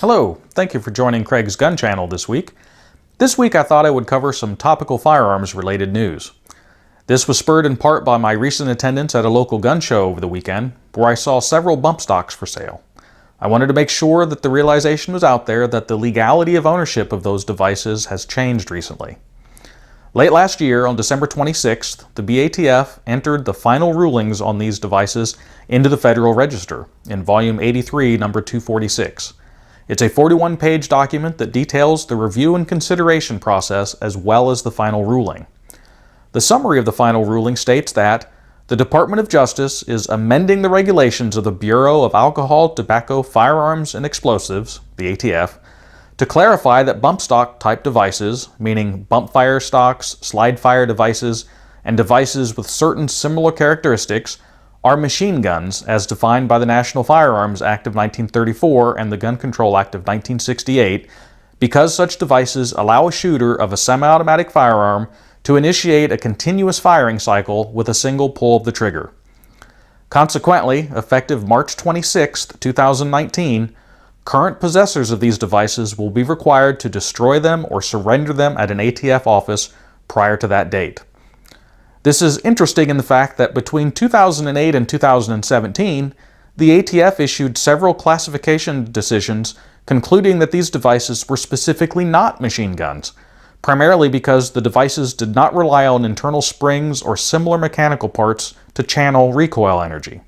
Hello, thank you for joining Craig's Gun Channel this week. This week I thought I would cover some topical firearms related news. This was spurred in part by my recent attendance at a local gun show over the weekend, where I saw several bump stocks for sale. I wanted to make sure that the realization was out there that the legality of ownership of those devices has changed recently. Late last year, on December 26th, the BATF entered the final rulings on these devices into the Federal Register in Volume 83, number 246. It's a 41-page document that details the review and consideration process as well as the final ruling. The summary of the final ruling states that the Department of Justice is amending the regulations of the Bureau of Alcohol, Tobacco, Firearms, and Explosives, the ATF, to clarify that bump stock type devices, meaning bump fire stocks, slide fire devices, and devices with certain similar characteristics, are machine guns as defined by the National Firearms Act of 1934 and the Gun Control Act of 1968, because such devices allow a shooter of a semi-automatic firearm to initiate a continuous firing cycle with a single pull of the trigger. Consequently, effective March 26, 2019, current possessors of these devices will be required to destroy them or surrender them at an ATF office prior to that date. This is interesting in the fact that between 2008 and 2017, the ATF issued several classification decisions concluding that these devices were specifically not machine guns, primarily because the devices did not rely on internal springs or similar mechanical parts to channel recoil energy.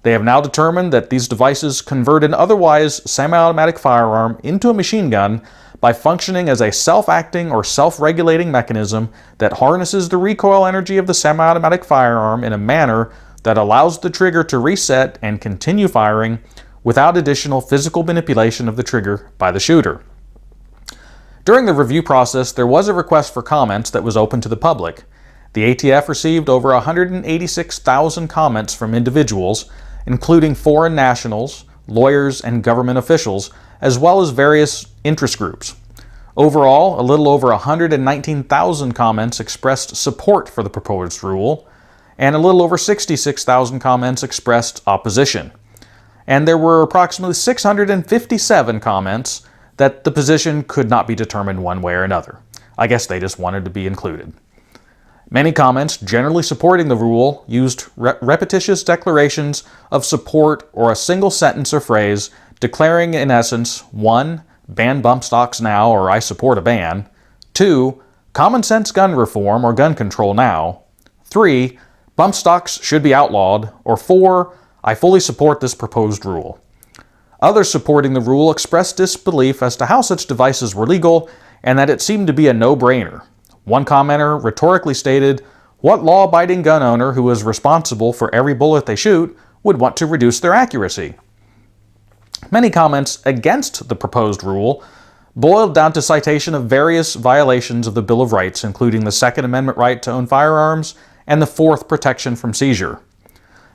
They have now determined that these devices convert an otherwise semi-automatic firearm into a machine gun by functioning as a self-acting or self-regulating mechanism that harnesses the recoil energy of the semi-automatic firearm in a manner that allows the trigger to reset and continue firing without additional physical manipulation of the trigger by the shooter. During the review process, there was a request for comments that was open to the public. The ATF received over 186,000 comments from individuals, including foreign nationals, lawyers, and government officials, as well as various interest groups. Overall, a little over 119,000 comments expressed support for the proposed rule, and a little over 66,000 comments expressed opposition. And there were approximately 657 comments that the position could not be determined one way or another. I guess they just wanted to be included. Many comments generally supporting the rule used repetitious declarations of support or a single sentence or phrase declaring in essence 1. Ban bump stocks now, or I support a ban. 2. Common sense gun reform or gun control now. 3. Bump stocks should be outlawed. Or 4. I fully support this proposed rule. Others supporting the rule expressed disbelief as to how such devices were legal and that it seemed to be a no-brainer. One commenter rhetorically stated, "What law-abiding gun owner who is responsible for every bullet they shoot would want to reduce their accuracy?" Many comments against the proposed rule boiled down to citation of various violations of the Bill of Rights, including the Second Amendment right to own firearms and the Fourth protection from seizure.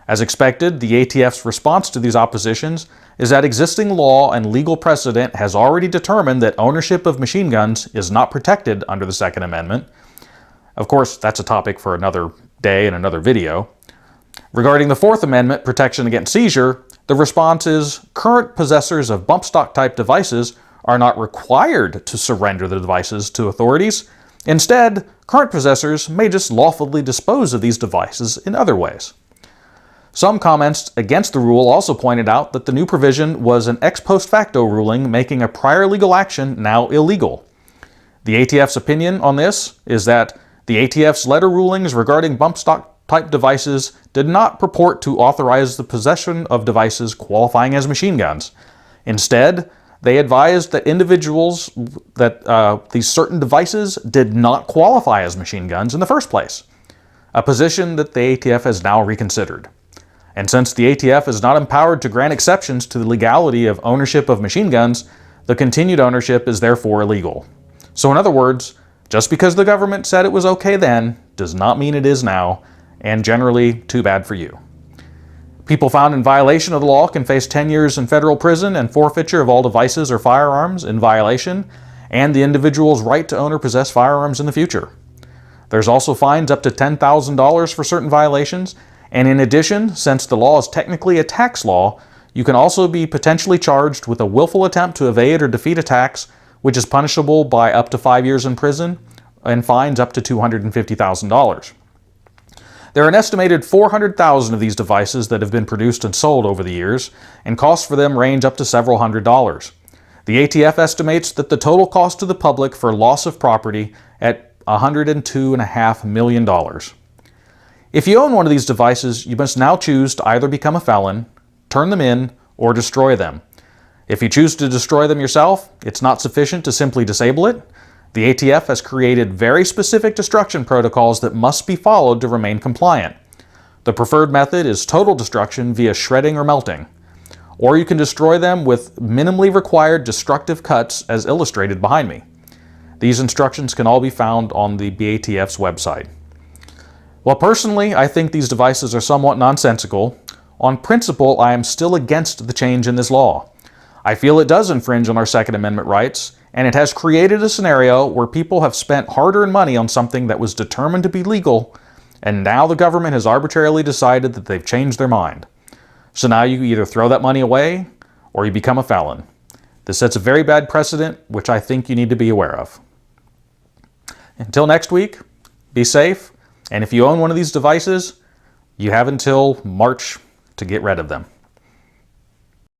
As expected, the ATF's response to these oppositions is that existing law and legal precedent has already determined that ownership of machine guns is not protected under the Second Amendment. Of course, that's a topic for another day and another video. Regarding the Fourth Amendment protection against seizure, the response is current possessors of bump stock type devices are not required to surrender the devices to authorities. Instead, current possessors may just lawfully dispose of these devices in other ways. Some comments against the rule also pointed out that the new provision was an ex post facto ruling making a prior legal action now illegal. The ATF's opinion on this is that the ATF's letter rulings regarding bump stock type devices did not purport to authorize the possession of devices qualifying as machine guns. Instead, they advised that individuals that these certain devices did not qualify as machine guns in the first place, a position that the ATF has now reconsidered. And since the ATF is not empowered to grant exceptions to the legality of ownership of machine guns, the continued ownership is therefore illegal. So in other words, just because the government said it was okay then, does not mean it is now, and generally, too bad for you. People found in violation of the law can face 10 years in federal prison and forfeiture of all devices or firearms in violation, and the individual's right to own or possess firearms in the future. There's also fines up to $10,000 for certain violations, and in addition, since the law is technically a tax law, You can also be potentially charged with a willful attempt to evade or defeat a tax, which is punishable by up to 5 years in prison and fines up to $250,000. There are an estimated 400,000 of these devices that have been produced and sold over the years, and costs for them range up to several $100s. The ATF estimates that the total cost to the public for loss of property at $102.5 million. If you own one of these devices, you must now choose to either become a felon, turn them in, or destroy them. If you choose to destroy them yourself, it's not sufficient to simply disable it. The ATF has created very specific destruction protocols that must be followed to remain compliant. The preferred method is total destruction via shredding or melting. Or you can destroy them with minimally required destructive cuts as illustrated behind me. These instructions can all be found on the BATF's website. While personally I think these devices are somewhat nonsensical, on principle I am still against the change in this law. I feel it does infringe on our Second Amendment rights, and it has created a scenario where people have spent hard-earned money on something that was determined to be legal, and now the government has arbitrarily decided that they've changed their mind. So now you either throw that money away, or you become a felon. This sets a very bad precedent, which I think you need to be aware of. Until next week, be safe, and if you own one of these devices, you have until March to get rid of them.